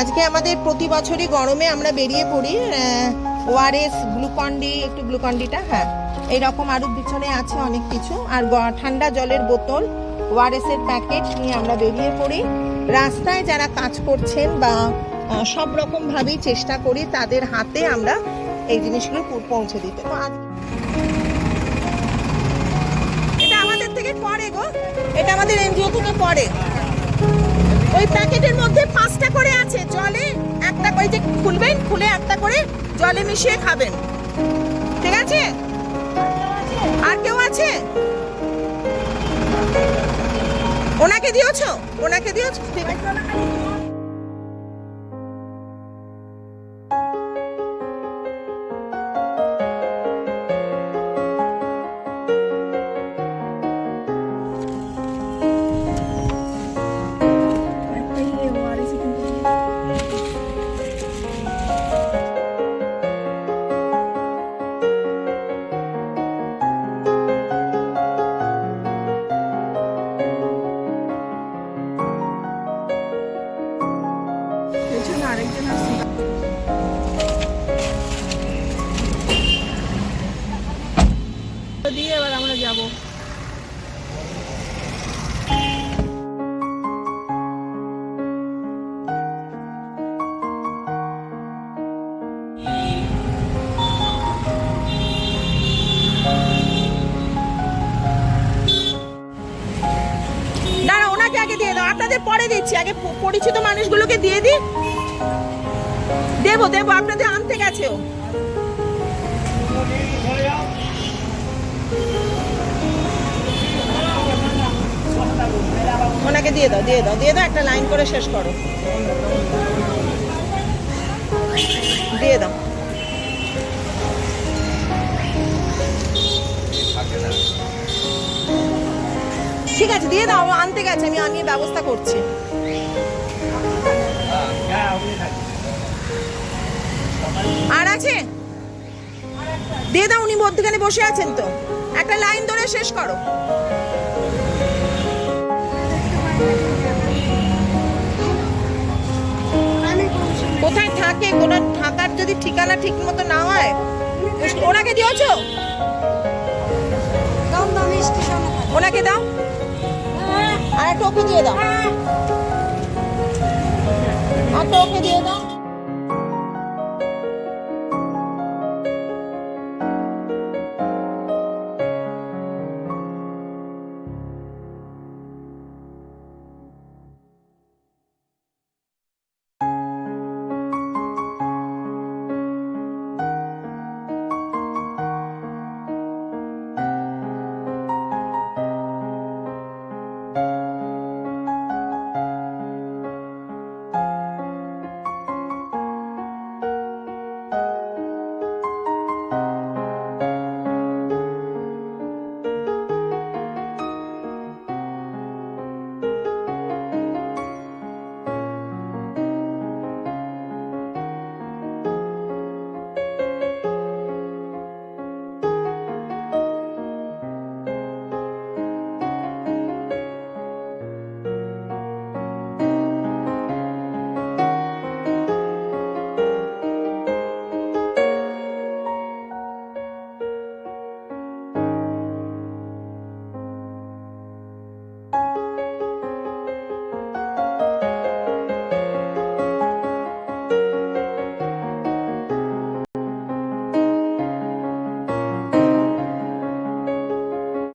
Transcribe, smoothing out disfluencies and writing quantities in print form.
আজকে আমাদের প্রতি বছরই গরমে আমরা বেরিয়ে পড়ি ওআরএস গ্লুকন্ডি, একটু গ্লুকন্ডিটা, হ্যাঁ এইরকম আরও পিছনে আছে অনেক কিছু, আর ঠান্ডা জলের বোতল, ওআরএস এর প্যাকেট নিয়ে আমরা বেরিয়ে পড়ি। রাস্তায় যারা কাজ করছেন বা সব রকমভাবেই চেষ্টা করি তাদের হাতে আমরা এই জিনিসগুলো পৌঁছে দিতে। তো এটা আমাদের থেকে পড়ে গো, এটা আমাদের এনজিও থেকে পড়ে। ওই প্যাকেটের মধ্যে 5টা করে আছে, জলে একটা করে যে খুলবেন, খুলে একটা করে জলে মিশিয়ে খাবেন, ঠিক আছে? আর কেউ আছে? ওনাকে দিয়েছো? ওনাকে দিয়েছো? ঠিক আছে। দিয়ে এবার আমরা যাব। দাঁড়া, ওনাকে আগে দিয়ে দাও, আপনাদের পরে দিচ্ছি, আগে পরিচিত মানুষগুলোকে দিয়ে দিই। দেবো দেবো, আপনাদের আনতে গেছে ও। ওনাকে দিয়ে দাও, দিয়ে দাও, দিয়ে দাও, একটা লাইন করে শেষ করো, দিয়ে দাও। ঠিক আছে, দিয়ে দাও, আনতে গেছে, আমি ব্যবস্থা করছি। আর আছে? দিয়ে দাও, উনি মধ্যখানে বসে আছেন তো, একটা লাইন ধরে শেষ করো। কোথায় থাকে, কোনো থাকার যদি ঠিকানা ঠিক মতো না হয়, ওনাকে দিয়েছো? ওনাকে দাও, আর একটা ওকে দিয়ে দাও, আর ওকে দিয়ে দাও।